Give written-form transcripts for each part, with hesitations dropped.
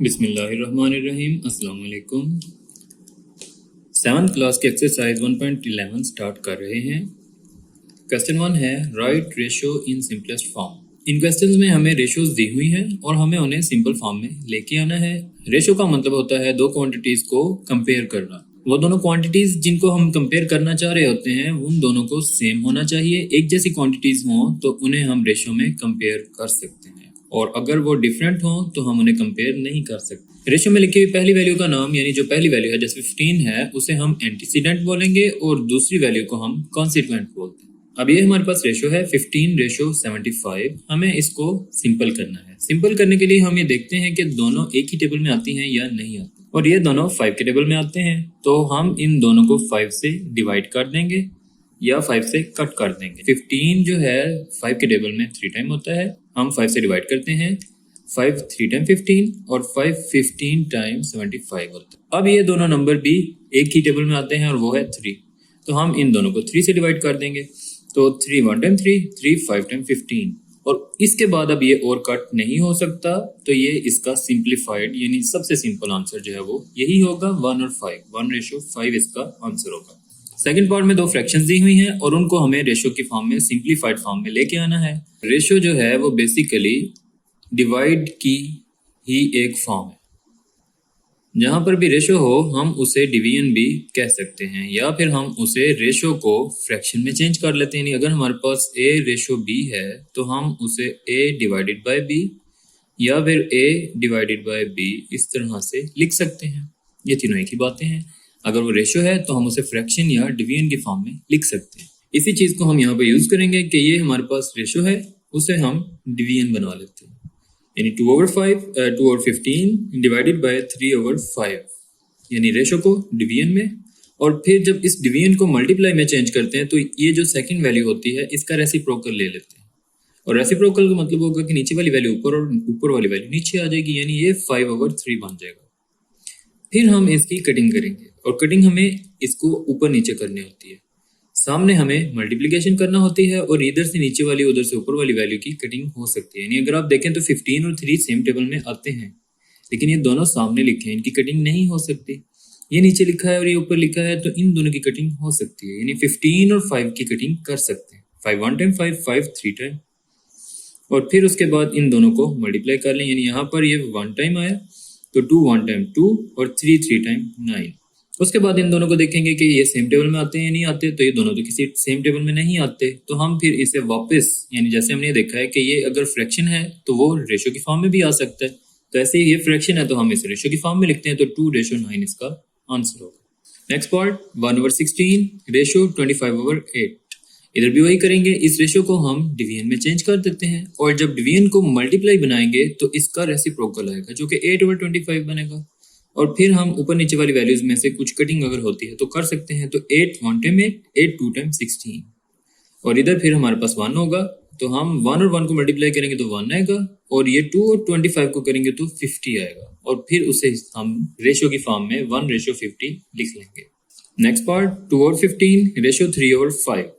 बिस्मिल्लाहिर्रहमानिर्रहीम। अस्सलाम वालेकुम। 7th क्लास के एक्सरसाइज 1.11 स्टार्ट कर रहे हैं। क्वेश्चन 1 है right ratio in simplest form. In questions में हमें रेशोज दी हुई हैं और हमें उन्हें सिंपल फॉर्म में लेके आना है। रेशो का मतलब होता है दो क्वांटिटीज को कंपेयर करना। वो दोनों क्वांटिटीज जिनको हम कंपेयर करना चाह रहे होते हैं उन दोनों को सेम होना चाहिए। एक जैसी क्वांटिटीज हों तो उन्हें हम रेशो में कंपेयर कर सकते हैं, और अगर वो डिफरेंट हो तो हम उन्हें कंपेयर नहीं कर सकते। रेशो में लिखी हुई पहली वैल्यू का नाम यानी जो पहली वैल्यू है जैसे 15 है उसे हम एंटीसीडेंट बोलेंगे और दूसरी वैल्यू को हम कॉन्सिक्वेंट बोलते हैं। अब ये हमारे पास रेशो है 15:75। हमें इसको सिंपल करना है। सिंपल करने के लिए हम ये देखते हैं कि दोनों एक ही टेबल में आती हैं या नहीं आती, और ये दोनों 5 के टेबल में आते हैं तो हम इन दोनों को 5 से डिवाइड कर देंगे या 5 से कट कर देंगे। 15 जो है 5 के टेबल में 3 टाइम होता है, हम 5 से डिवाइड करते हैं। 5 3 टाइम 15 और 5 15 टाइम 75 होता है। अब ये दोनों नंबर भी एक ही टेबल में आते हैं और वो है 3, तो हम इन दोनों को 3 से डिवाइड कर देंगे। तो 3 1 टाइम 3, 3 5 टाइम 15, और इसके बाद अब ये और कट नहीं हो सकता, तो ये इसका सिंप्लीफाइड यानी सबसे सिंपल आंसर जो है वो यही होगा 1 और 5, 1:5 इसका आंसर होगा। सेकंड पार्ट में दो फ्रैक्शंस दी हुई हैं और उनको हमें रेशो की फॉर्म में सिंप्लीफाइड फॉर्म में लेके आना है। रेशो जो है वो बेसिकली डिवाइड की ही एक फॉर्म है। जहां पर भी रेशो हो हम उसे डिवीजन भी कह सकते हैं, या फिर हम उसे रेशो को फ्रैक्शन में चेंज कर लेते हैं। अगर हमारे पास a/b है तो हम उसे a/b या फिर a/b इस तरह से लिख सकते हैं। ये तीनों एक ही बातें हैं। अगर वो रेशो है तो हम उसे फ्रैक्शन या डिवीजन की फॉर्म में लिख सकते हैं। इसी चीज को हम यहाँ पे यूज करेंगे कि ये हमारे पास रेशो है, उसे हम डिवीजन बना लेते हैं, यानी 2/15 डिवाइडेड बाय 3/5, यानी रेशो को डिवीजन में। और फिर जब इस डिवीजन को मल्टीप्लाई में चेंज करते हैं तो ये जो सेकंड वैल्यू होती है इसका रेसिप्रोकल ले लेते हैं, और रेसिप्रोकल का मतलब होगा कि नीचे वाली वैल्यू ऊपर और ऊपर वाली वैल्यू नीचे आ जाएगी, यानी ये 5/3 बन जाएगा। फिर हम इसकी कटिंग करेंगे, और कटिंग हमें इसको ऊपर नीचे करनी होती है। सामने हमें मल्टीप्लिकेशन करना होती है और इधर से नीचे वाली उधर से ऊपर वाली वैल्यू की कटिंग हो सकती है। यानी अगर आप देखें तो 15 और 3 सेम टेबल में आते हैं, लेकिन ये दोनों सामने लिखे हैं, इनकी कटिंग नहीं हो सकती। ये नीचे लिखा है और ये ऊपर लिखा है, तो इन दोनों की कटिंग हो सकती है। यानी 15 और 5 की कटिंग कर सकते हैं। 5 1 टाइम 5, 5 3 टाइम, और फिर उसके बाद इन दोनों को मल्टीप्लाई कर लें। यानी यहाँ पर ये 1 टाइम आया तो 2 1 टाइम 2 और 3 3 टाइम 9। उसके बाद इन दोनों को देखेंगे कि ये सेम टेबल में आते हैं या नहीं आते, तो ये दोनों तो किसी सेम टेबल में नहीं आते, तो हम फिर इसे वापस, यानी जैसे हमने देखा है कि ये अगर फ्रैक्शन है तो वो रेशो की फॉर्म में भी आ सकता है, तो ऐसे ही ये फ्रैक्शन है तो हम इसे रेशो की फॉर्म में लिखते हैं, तो 2:9 इसका आंसर होगा। Next part 1/16 ratio 25/8। इधर भी वही करेंगे, इस रेशो को हम डिवीजन में चेंज कर देते हैं, और जब डिवीजन को मल्टीप्लाई बनाएंगे तो इसका रेसिप्रोकल आएगा जो कि 8/25 बनेगा। और फिर हम ऊपर नीचे वाली वैल्यूज में से कुछ कटिंग अगर होती है तो कर सकते हैं, तो 8 1 टाइम 8, 8 2 टाइम 16, और इधर फिर हमारे पास 1 होगा, तो हम 1 और 1 को मल्टीप्लाई करेंगे तो 1 आएगा, और ये 2 और 25 को करेंगे तो 50 आएगा, और फिर उसे हम रेशो की फॉर्म में 1:50 लिख लेंगे। नेक्स्ट पार्ट 2/15 रेशो 3/5,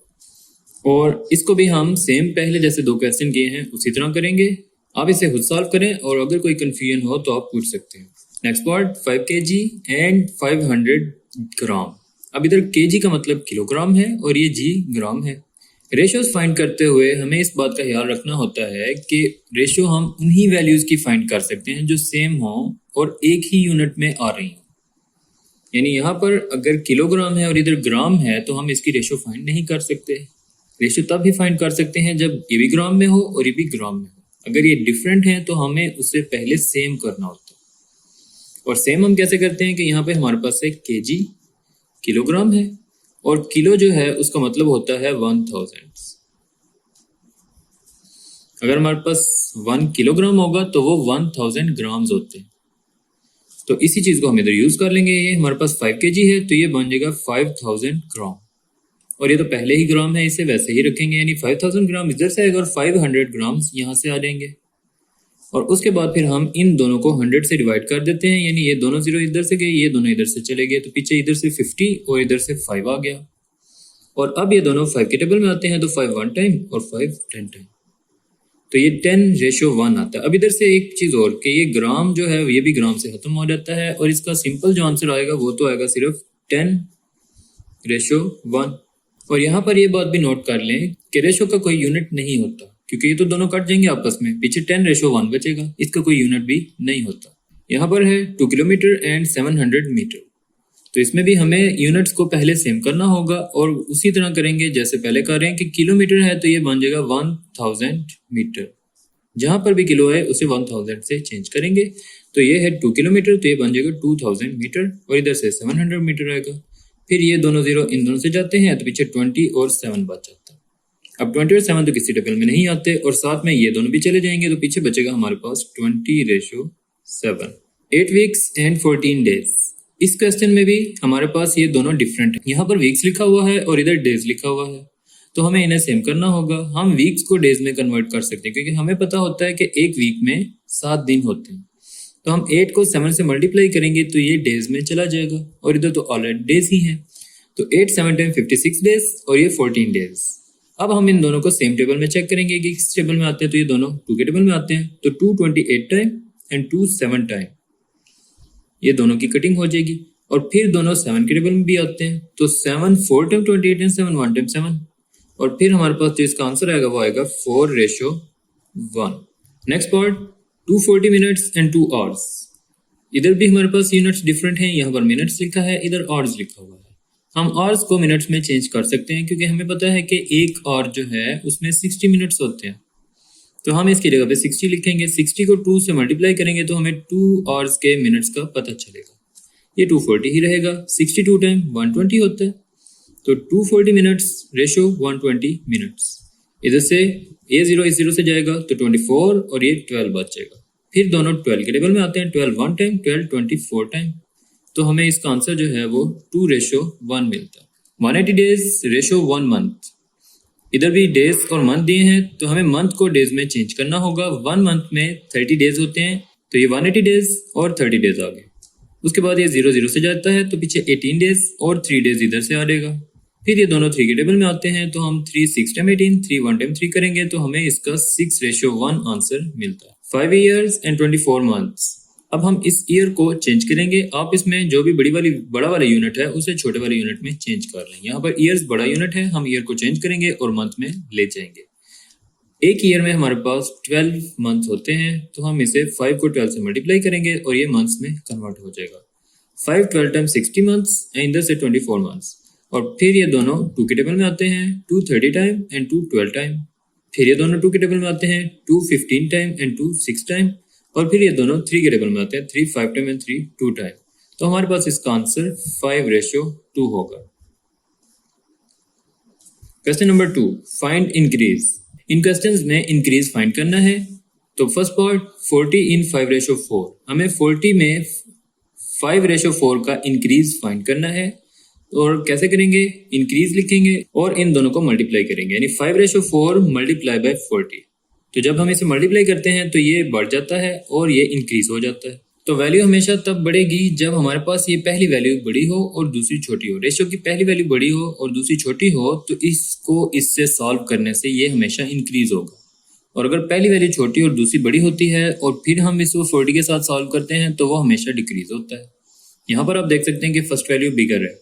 और इसको भी हम सेम पहले जैसे दो क्वेश्चन किए हैं उसी तरह करेंगे। आप इसे खुद सॉल्व करें, और अगर कोई कंफ्यूजन हो तो आप पूछ सकते हैं। नेक्स्ट पार्ट 5 kg एंड 500 ग्राम। अब इधर kg का मतलब किलोग्राम है और ये g ग्राम है। रेशियोज फाइंड करते हुए हमें इस बात का ख्याल रखना होता है कि रेशियो हम उन्हीं वैल्यूज की फाइंड कर सकते हैं जो सेम हो और एक ही यूनिट में आ रही हो। यानी यहाँ पर अगर किलोग्राम है और इधर ग्राम है तो हम इसकी रेशियो फाइंड नहीं कर सकते। रेशियो तब भी फाइंड कर सकते हैं जब ये भी ग्राम में हो और ये भी ग्राम में हो। अगर ये डिफरेंट है तो हमें उससे पहले सेम करना होता है, और सेम हम कैसे करते हैं कि यहाँ पे हमारे पास है kg किलोग्राम है, और किलो जो है उसका मतलब होता है 1000। अगर हमारे पास 1 किलोग्राम होगा तो वो 1000 ग्राम्स होते हैं, तो इसी चीज को हम इधर यूज कर लेंगे। ये हमारे पास 5 kg है तो ये बन जाएगा 5000 ग्राम, और ये तो पहले ही ग्राम है, इसे वैसे ही रखेंगे, यानी 5000 ग्राम इधर से आएगा और 500 ग्राम्स यहाँ से आ जाएंगे। और उसके बाद फिर हम इन दोनों को 100 से डिवाइड कर देते हैं, यानी ये दोनों जीरो इधर से गए, ये दोनों इधर से चले गए, तो पीछे इधर से 50 और इधर से 5 आ गया। और अब ये दोनों 5 के टेबल में आते हैं, तो 5 1 टाइम और 5 10 टाइम। तो ये 10:1 आता है। अब इधर से एक चीज़ और कि ये ग्राम जो है ये भी ग्राम से ख़त्म हो जाता है और इसका सिंपल जो आंसर आएगा वो तो आएगा सिर्फ 10:1। और यहाँ पर ये बात भी नोट कर लें कि रेशो का कोई यूनिट नहीं होता, क्योंकि ये तो दोनों कट जाएंगे आपस में, पीछे 10:1 बचेगा, इसका कोई यूनिट भी नहीं होता। यहाँ पर है 2 किलोमीटर एंड 700 मीटर, तो इसमें भी हमें यूनिट्स को पहले सेम करना होगा और उसी तरह करेंगे जैसे पहले कर रहे हैं कि किलोमीटर है तो ये बन जाएगा 1000 मीटर, जहाँ पर भी किलो है उसे 1000 से चेंज करेंगे। तो ये है 2 किलोमीटर, तो ये बन जाएगा 2000 मीटर और इधर से 700 मीटर आएगा। फिर ये दोनों जीरो इन दोनों से जाते हैं तो पीछे 20 और 7 बच जाता है। अब 20 और 7 तो किसी टेबल में नहीं आते और साथ में ये दोनों भी चले जाएंगे, तो पीछे बचेगा हमारे पास 20:7। 8 वीक्स एंड 14 डेज। इस क्वेश्चन में भी हमारे पास ये दोनों डिफरेंट है, यहाँ पर वीक्स लिखा हुआ है और इधर डेज लिखा हुआ है, तो हमें इन्हें सेम करना होगा। हम वीक्स को डेज में कन्वर्ट कर सकते हैं, क्योंकि हमें पता होता है कि एक वीक में 7 दिन होते हैं, तो हम 8 को 7 से मल्टीप्लाई करेंगे तो ये डेज में चला जाएगा और इधर तो ऑलरेडी डेज ही है, तो 8 7 10 56 डेज और ये 14 डेज। अब हम इन दोनों को सेम टेबल में चेक करेंगे कि किस टेबल में आते हैं, तो ये दोनों 2 के टेबल में आते हैं, तो 2 28 टाइम एंड 2 7 टाइम, ये दोनों की कटिंग हो जाएगी। और फिर दोनों 7 के टेबल में भी आते हैं, तो 7 4 टाइम 28 एंड 7 1 टाइम 7, और फिर हमारे पास जो इसका आंसर आएगा वो आएगा 4:1। Next part 240 minutes and 2 hours. इधर भी हमारे पास यूनिट्स डिफरेंट हैं, यहाँ पर मिनट्स लिखा है, इधर आवर्स लिखा हुआ है। हम आवर्स को मिनट्स में चेंज कर सकते हैं, क्योंकि हमें पता है कि एक आवर जो है उसमें 60 मिनट्स होते हैं, तो हम इसकी जगह पे 60 लिखेंगे। 60 को 2 से मल्टीप्लाई करेंगे तो हमें 2 आवर्स के मिनट्स का पता चलेगा, ये 240 ही रहेगा। 62 टाइम 120 होता है, तो 240 मिनट्स रेशो 120 मिनट्स। इधर से ये 0 इस 0 से जाएगा तो 24 और ये 12 बच जाएगा। फिर दोनों 12 के टेबल में आते हैं, 12 1 टाइम 12 24 टाइम, तो हमें इसका आंसर जो है वो 2:1 मिलता है। 180 डेज रेशो 1 मंथ। इधर भी डेज और मंथ दिए हैं, तो हमें मंथ को डेज में चेंज करना होगा। 1 मंथ में 30 डेज होते हैं, तो ये 180 डेज और 30 डेज आ गए। उसके बाद ये 0 0 से जाता है, तो पीछे 18 डेज और 3 डेज इधर से आ जाएगा। फिर ये दोनों 3 के टेबल में आते हैं, तो हम 3 6 टाइम 18 3 1 टाइम 3 करेंगे, तो हमें इसका 6:1 आंसर मिलता है। 5 ईयर्स एंड 24 मंथ्स। अब हम इस ईयर को चेंज करेंगे। आप इसमें जो भी बड़ा वाला यूनिट है उसे छोटे वाले यूनिट में चेंज कर लें। यहाँ पर ईयर्स बड़ा यूनिट है, हम ईयर को चेंज करेंगे और मंथ में ले जाएंगे। एक ईयर में हमारे पास 12 मंथ होते हैं, तो हम इसे 5 को 12 से मल्टीप्लाई करेंगे और ये मंथ्स में कन्वर्ट हो जाएगा। 5 12 टाइम 60 मंथ्स एंड इधर से 24 मंथ्स। और फिर ये दोनों 2 के टेबल में आते हैं, 2 30 टाइम एंड 2 12 टाइम। फिर ये दोनों 2 के टेबल में आते हैं, 2 15 टाइम एंड 2 6 टाइम। और फिर ये दोनों 3 के टेबल में आते हैं, 3 5 टाइम एंड 3 2 टाइम। तो हमारे पास इसका आंसर 5:2 होगा। Question number 2, find increase. इन क्वेश्चंस में इंक्रीज फाइंड करना है। तो फर्स्ट पार्ट 40 इन 5:4। हमें 40 में 5:4 का इंक्रीज फाइंड करना है। और कैसे करेंगे? इंक्रीज लिखेंगे और इन दोनों को मल्टीप्लाई करेंगे, यानी 5:4 मल्टीप्लाई बाय 40। तो जब हम इसे मल्टीप्लाई करते हैं तो ये बढ़ जाता है और ये इंक्रीज हो जाता है। तो वैल्यू हमेशा तब बढ़ेगी जब हमारे पास ये पहली वैल्यू बड़ी हो और दूसरी छोटी हो। रेशियो की पहली वैल्यू बड़ी हो और दूसरी छोटी हो, तो इसको इससे सॉल्व करने से ये हमेशा इंक्रीज होगा। और अगर पहली वैल्यू छोटी और दूसरी बड़ी होती है और फिर हम इसको 40 के साथ सॉल्व करते हैं तो वो हमेशा डिक्रीज होता है। यहाँ पर आप देख सकते हैं कि फर्स्ट वैल्यू बिगर है,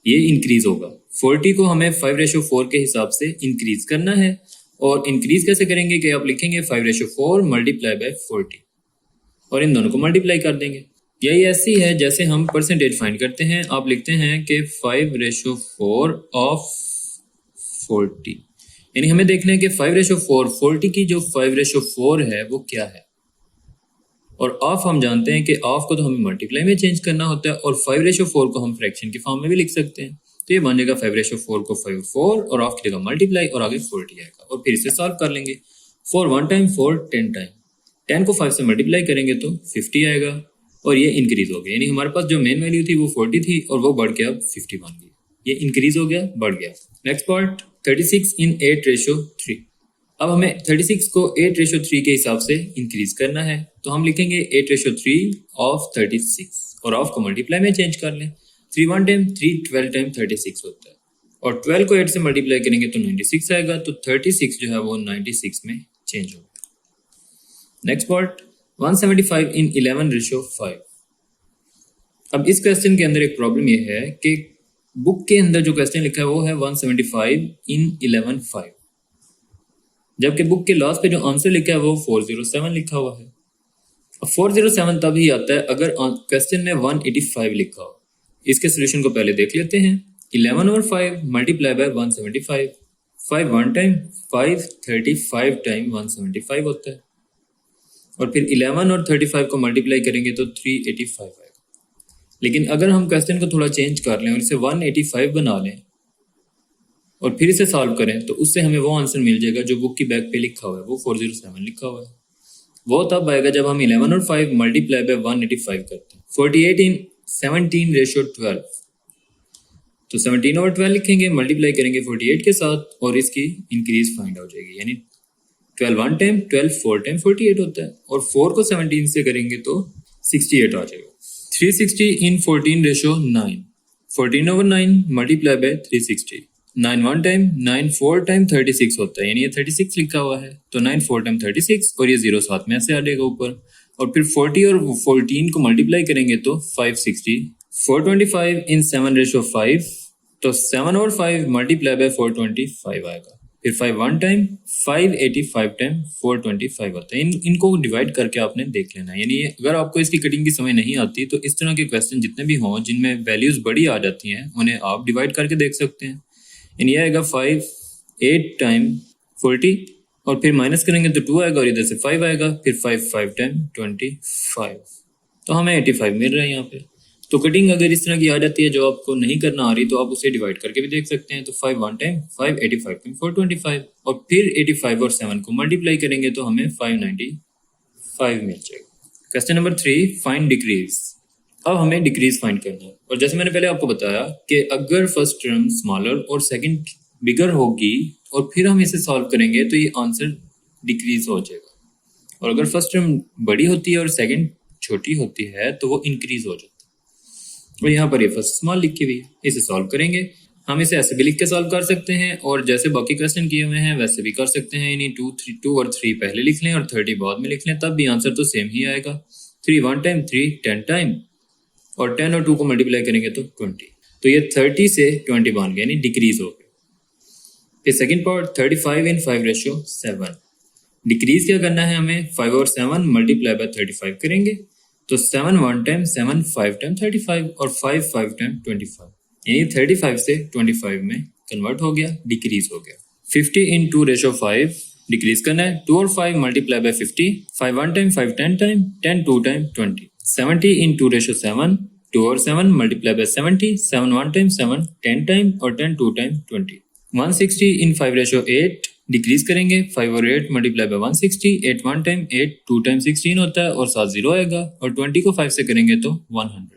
ये इंक्रीज होगा। 40 को हमें 5:4 के हिसाब से इंक्रीज करना है। और इंक्रीज कैसे करेंगे कि आप लिखेंगे 5:4 मल्टीप्लाई बाय 40 और इन दोनों को मल्टीप्लाई कर देंगे। यही ऐसी है जैसे हम परसेंटेज फाइंड करते हैं। आप लिखते हैं कि 5:4 ऑफ 40, यानी हमें देखना है कि 5:4 40 की जो 5:4 है वो क्या है। और ऑफ हम जानते हैं कि ऑफ को तो हमें मल्टीप्लाई में चेंज करना होता है और 5:4 को हम फ्रैक्शन की फॉर्म में भी लिख सकते हैं। तो ये बन जाएगा 5:4 को 4 और ऑफ की जगह मल्टीप्लाई और आगे 40 आएगा और फिर इसे सॉल्व कर लेंगे। 4 1 टाइम 4 10 टाइम, 10 को 5 से मल्टीप्लाई करेंगे तो 50 आएगा और ये इंक्रीज हो गया, यानी हमारे पास जो मेन वैल्यू थी वो 40 थी और वो बढ़ के अब 50 बन गई। ये इंक्रीज हो गया, बढ़ गया। नेक्स्ट पार्ट 36 इन 8:3। अब हमें 36 को 8:3 के हिसाब से इंक्रीज करना है। तो हम लिखेंगे 8:3 ऑफ 36 और ऑफ को मल्टीप्लाई में चेंज कर लें। 3 1 टाइम 3 12 टाइम 36 होता है और 12 को 8 से मल्टीप्लाई करेंगे तो 96 आएगा। तो 36 जो है वो 96 में चेंज होगा। नेक्स्ट पार्ट 175 इन 11:5। अब इस क्वेश्चन के अंदर एक प्रॉब्लम ये है कि बुक के अंदर जो क्वेश्चन लिखा है वो है 175 इन 11:5, जबकि बुक के लास्ट पे जो आंसर लिखा है वो 407 लिखा हुआ है। अब 407 तभी आता है अगर क्वेश्चन में 185 लिखा हो। इसके सोल्यूशन को पहले देख लेते हैं। 11/5 multiply by 175, 5 one time, 5 35 time 175 होता है, और फिर 11 और 35 को मल्टीप्लाई करेंगे तो 385 आएगा। लेकिन अगर हम क्वेश्चन को थोड़ा चेंज कर लें और इसे 185 बना लें और फिर इसे सॉल्व करें तो उससे हमें वो आंसर मिल जाएगा जो बुक की बैक पे लिखा हुआ है, वो 407 लिखा हुआ है। वो तब आएगा जब हम 11 और 5 मल्टीप्लाई बाय 185 करते हैं। 48 इन 17:12, तो 17/12 लिखेंगे, मल्टीप्लाई करेंगे 48 के साथ और इसकी इंक्रीज फाइंड हो जाएगी, यानी 12 वन टाइम, 12 4 टाइम 48 होता है, और 4 को 17 से करेंगे तो 68 आ जाएगा। 360 इन 14:9, 14/9 multiply by 360, 9 one time, 9 4 time 36 होता है, यानी ये 36 लिखा हुआ है, तो 9 4 टाइम 36 और ये 0 साथ में ऐसे आ जाएगा ऊपर, और फिर 40 और 14 को मल्टीप्लाई करेंगे तो 560। 425 इन 7/5, तो 7/5 मल्टीप्लाई बाय 425 आएगा, फिर 5 वन टाइम, 585 टाइम 425 होता है। इनको डिवाइड करके आपने देख लेना है। यानी अगर आपको इसकी कटिंग की समझ नहीं आती तो इस तरह के क्वेश्चन जितने भी हों जिनमें वैल्यूज बड़ी आ जाती हैं उन्हें आप डिवाइड करके देख सकते हैं। यानी यह आएगा 5 8 टाइम 40, और फिर माइनस करेंगे तो 2 आएगा और इधर से 5 आएगा, फिर 5 5 टाइम 25, तो हमें 85 मिल रहा है यहाँ पे। तो कटिंग अगर इस तरह की आ जाती है जो आपको नहीं करना आ रही तो आप उसे डिवाइड करके भी देख सकते हैं। तो 5 वन टाइम, 5 85 टाइम 425, और फिर 85 और 7 को मल्टीप्लाई करेंगे तो हमें 595 मिल जाएगा। Question number 3, find decrease. अब हमें डिक्रीज फाइंड करना है, और जैसे मैंने पहले आपको बताया कि अगर फर्स्ट टर्म स्मॉलर और सेकंड बिगर होगी और फिर हम इसे सॉल्व करेंगे तो ये आंसर डिक्रीज हो जाएगा, और अगर फर्स्ट टर्म बड़ी होती है और सेकंड छोटी होती है तो वो इंक्रीज हो जाता है। और यहाँ पर ये फर्स्ट स्मॉल लिखी हुई है, इसे सॉल्व करेंगे। हम इसे ऐसे भी लिख के सॉल्व कर सकते हैं, और जैसे बाकी क्वेश्चन किए हुए हैं वैसे भी कर सकते हैं, यानी 2 और 3 पहले लिख लें और 30 बाद में लिख लें, तब भी आंसर तो सेम ही आएगा। 3 वन टाइम, 3 10 टाइम, और 10 और 2 को मल्टीप्लाई करेंगे तो 20, तो ये 30 से 20 बन गया, यानी डिक्रीज हो गया। फिर सेकंड पार्ट 35 इन 5/7, डिक्रीज क्या करना है हमें, 5 और 7 मल्टीप्लाई बाय 35 करेंगे, तो 7 वन टाइम, 7 5 टाइम 35, और 5 5 टाइम 25, यानी 35 से 25 में कन्वर्ट हो गया, डिक्रीज हो गया। 50 इन 2/5, डिक्रीज करना है, 2 और 5 multiply by 50, 5 one time, 5 10 time, 10 2 time 20। 70 इन 2/7, 2 और 7 multiply by 70, 7 one time, 7 10 time, और 10 2 टाइम 20। 160 इन 5/8, डिक्रीज करेंगे, 5 और 8 multiply by 160, 8 one time, 8 2 time 16 होता है, और साथ 0 आएगा, और 20 को 5 से करेंगे तो 100।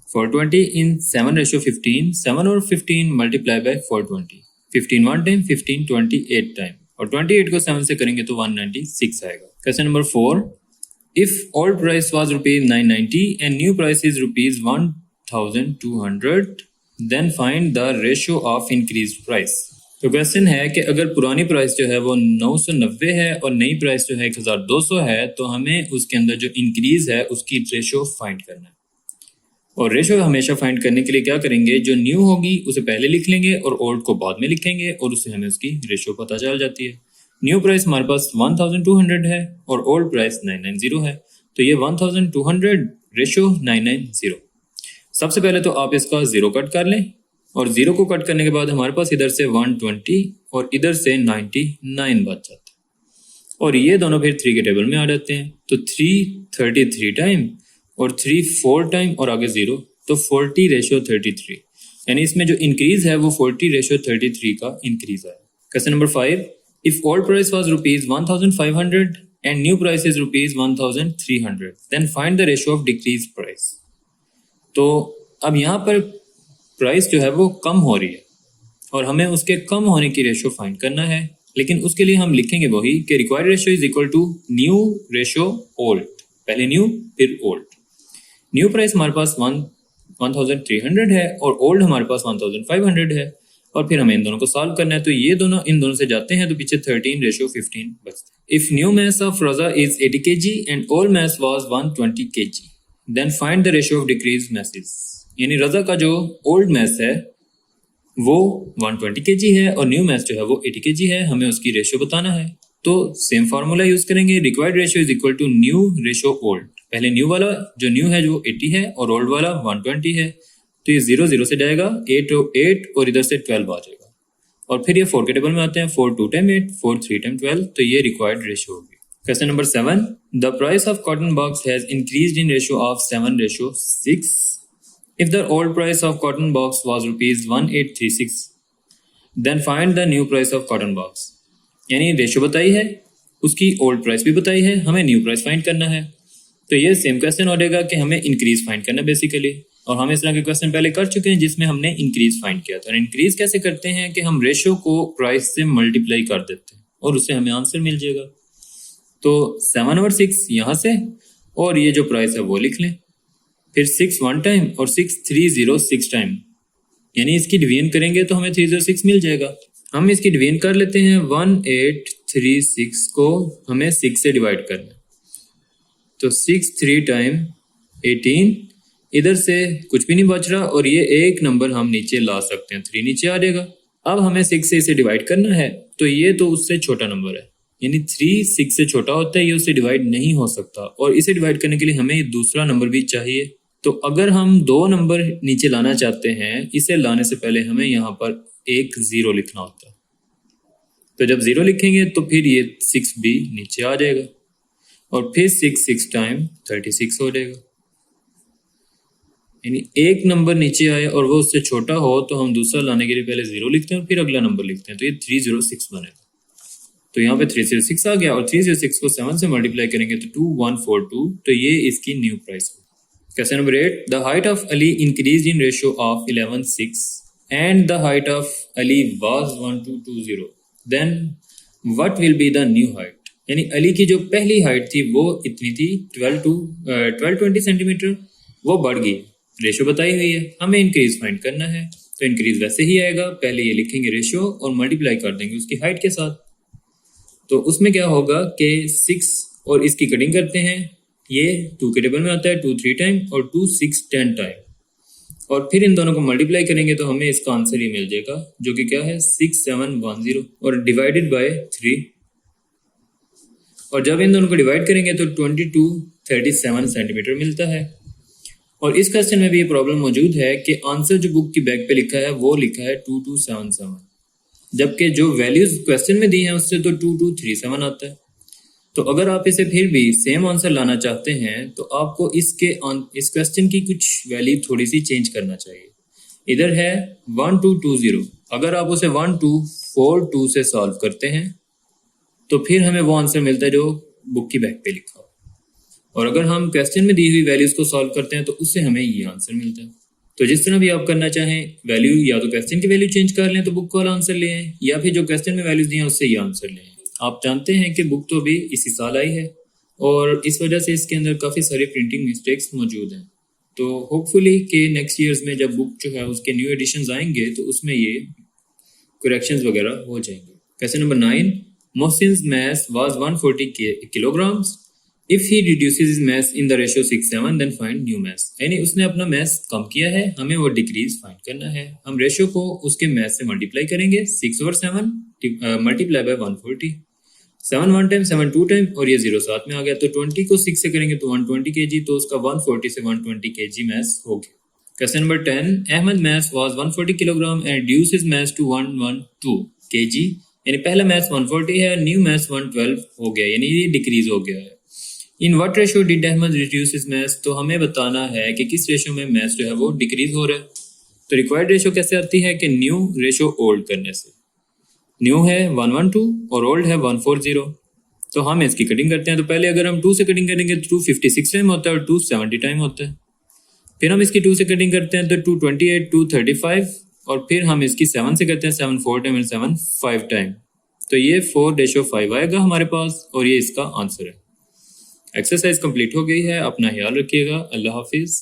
420 इन 7/15, 7 और 15 multiply by 420, 15 one time, 15 28 time, और 28 को 7 से करेंगे तो 196 आएगा। Question number 4, if old price was ₹990 and new price is ₹1200, then find the ratio of increased price. तो क्वेश्चन है कि अगर पुरानी प्राइस जो है वो 990 है और नई प्राइस जो है 1200 है, तो हमें उसके अंदर जो इंक्रीज है उसकी रेशियो फाइंड करना है। और रेशियो हमेशा फाइंड करने के लिए क्या करेंगे, जो न्यू होगी उसे पहले लिख लेंगे और ओल्ड को बाद में लिखेंगे, और उससे हमें उसकी रेशियो पता चल जाती है। न्यू प्राइस हमारे पास 1200 है और ओल्ड प्राइस 990 है, तो ये 1200 रेशियो 990। सबसे पहले तो आप इसका 0 कट कर लें, और 0 को कट करने के बाद हमारे पास इधर से 120 और इधर से 99 बच जाता है, और ये दोनों फिर 3 के टेबल में आ जाते हैं, तो 3 33 टाइम और 3 4 टाइम और आगे 0, तो 40/33, यानी इसमें जो इंक्रीज है वो 40/33 का इंक्रीज है। Question number 5, if old price was ₹1500 and new price is ₹1300, then find the ratio of decrease price. तो अब यहाँ पर प्राइस जो है वो कम हो रही है और हमें उसके कम होने की रेशियो फाइंड करना है, लेकिन उसके लिए हम लिखेंगे वही कि required ratio is equal to new ratio old, पहले न्यू फिर ओल्ड। न्यू प्राइस हमारे पास 1300 है और ओल्ड हमारे पास 1500 है। और फिर हमें इन दोनों को सॉल्व करना है। तो ये दोनों इन दोनों से जाते हैं तो पीछे 13:15 बचता है। If new mass of Raza is 80 kg and old mass was 120 kg, then find the ratio of decreased masses। यानी रजा का जो ओल्ड मैस है वो 120 kg है और न्यू मैस जो है वो 80 kg है, हमें उसकी रेशियो बताना है। तो सेम फार्मूला यूज करेंगे, required ratio is equal to new ratio old. पहले न्यू वाला जो न्यू है जो 80 है और ओल्ड वाला 120 है, तो ये 0 0 से जाएगा, 8 और इधर से 12 आ जाएगा। और फिर ये 4 के टेबल में आते हैं, 4 2 टाइम 8, 4 3 टाइम 12, तो ये रिक्वायर्ड रेशियो होगी। Question number 7, the price of cotton box has increased in ratio of 7:6 if the old price of cotton box was rupees 1836, then find the new price of cotton box। यानी ratio बताई है, उसकी old price भी बताई है, हमें new price find करना है। तो ये सेम क्वेश्चन हो जाएगा कि हमें इंक्रीज फाइंड करना बेसिकली, और हम इस तरह के क्वेश्चन पहले कर चुके हैं जिसमें हमने इंक्रीज फाइंड किया था। और इंक्रीज कैसे करते हैं कि हम रेशियो को प्राइस से मल्टीप्लाई कर देते हैं और उससे हमें आंसर मिल जाएगा। तो 7/6 यहाँ से, और ये जो प्राइस है वो लिख लें, फिर 6 1 टाइम और 6 306 टाइम, यानी इसकी डिवीजन करेंगे तो हमें 306 मिल जाएगा। हम इसकी डिवीजन कर लेते हैं, 1836 को हमें 6 से डिवाइड करना है, तो 6 3 टाइम 18, इधर से कुछ भी नहीं बच रहा और ये एक नंबर हम नीचे ला सकते हैं, 3 नीचे आ जाएगा। अब हमें 6 से इसे डिवाइड करना है, तो ये तो उससे छोटा नंबर है, यानी 3 6 से छोटा होता है, ये उससे डिवाइड नहीं हो सकता, और इसे डिवाइड करने के लिए हमें दूसरा नंबर भी चाहिए। तो अगर हम 2 नंबर नीचे लाना चाहते हैं, इसे लाने से पहले हमें यहाँ पर एक 0 लिखना होता है। तो जब 0 लिखेंगे तो फिर ये 6 भी नीचे आ जाएगा, और फिर 6 6 टाइम 36 हो जाएगा। यानी एक नंबर नीचे आए और वो उससे छोटा हो तो हम दूसरा लाने के लिए पहले 0 लिखते हैं और फिर अगला नंबर लिखते हैं, तो ये 306 बनेगा। तो यहाँ पे 306 आ गया, और 306 को 7 से मल्टीप्लाई करेंगे तो 2142, तो ये इसकी न्यू प्राइस है। Question number 8, the height of Ali increased in ratio of 11:6 and the height of Ali was 1220, then what will be the new height। यानी अली की जो पहली हाइट थी वो इतनी थी 1220 सेंटीमीटर, वो बढ़ गई, रेशियो बताई हुई है, हमें इंक्रीज फाइंड करना है। तो इंक्रीज वैसे ही आएगा, पहले ये लिखेंगे रेशियो और मल्टीप्लाई कर देंगे उसकी हाइट के साथ। तो उसमें क्या होगा कि 6 और इसकी कटिंग करते हैं, ये 2 के टेबल में आता है, 2 3 टाइम और 2 6 10 टाइम, और फिर इन दोनों को मल्टीप्लाई करेंगे तो हमें इसका आंसर ही मिल जाएगा, जो कि क्या है 6710, और डिवाइडेड बाय 3, और जब इन दोनों को डिवाइड करेंगे तो 2237 सेंटीमीटर मिलता है। और इस क्वेश्चन में भी ये प्रॉब्लम मौजूद है कि आंसर जो बुक की बैक पे लिखा है वो लिखा है 2277, जबकि जो वैल्यूज क्वेश्चन में दी हैं उससे तो 2237 आता है। तो अगर आप इसे फिर भी सेम आंसर लाना चाहते हैं तो आपको इस क्वेश्चन की कुछ वैल्यू थोड़ी सी चेंज करना चाहिए। इधर है 1220, अगर आप उसे 1242 से सॉल्व करते हैं तो फिर हमें वो आंसर मिलता है जो बुक की बैक पे लिखा हो, और अगर हम क्वेश्चन में दी हुई वैल्यूज को सॉल्व करते हैं तो उससे हमें ये आंसर मिलता है। तो जिस तरह भी आप करना चाहें, वैल्यू या तो क्वेश्चन की वैल्यू चेंज कर लें तो बुक वाला आंसर ले आए, या फिर जो क्वेश्चन में वैल्यूज दी हैं उससे ये आंसर ले आए। आप जानते हैं कि बुक तो अभी इसी साल आई है और इस वजह से इसके अंदर काफ़ी सारे प्रिंटिंग मिस्टेक्स मौजूद हैं। तो होपफुली कि नेक्स्ट ईयर्स में जब बुक जो है उसके न्यू एडिशंस आएंगे तो उसमें ये करेक्शंस वगैरह हो जाएंगे। Question number 9, मोहसिन्स mass was 140 kilograms. If he reduces his mass in the ratio 6:7, then find new mass। यानी उसने अपना mass कम किया है, हमें वो डिक्रीज फाइंड करना है। हम रेशियो को उसके mass से मल्टीप्लाई करेंगे, 6/7 मल्टीप्लाई बाय 140, 7 1 टाइम 7 2 टाइम, और ये 0 साथ में आ गया। तो 20 को 6 से करेंगे तो 120 kg, तो उसका 140 से 120 kg mass हो गया। Question number 10, Ahmad mass was 140 kilogram and reduced his mass to 112 kg। यानी पहला mass 140 है, न्यू mass 112 हो गया, यानी ये डिक्रीज हो गया है। In what ratio did Ahmad reduce his mass, तो हमें बताना है कि किस रेशियो में mass जो है वो डिक्रीज हो रहा है। तो रिक्वायर्ड रेशियो कैसे आती है कि न्यू रेशियो ओल्ड करने से, न्यू है 112 और ओल्ड है 140, तो हम इसकी कटिंग करते हैं। तो पहले अगर हम 2 से कटिंग करेंगे तो 256 टाइम होता है और 270 टाइम होता है। फिर हम इसकी 2 से कटिंग करते हैं तो 228 235, और फिर हम इसकी 7 से करते हैं 7 4 टाइम और 7 5 टाइम, तो ये 4/5 आएगा हमारे पास, और ये इसका आंसर है। एक्सरसाइज कंप्लीट हो गई है, अपना ख्याल रखिएगा, अल्लाह हाफिज़।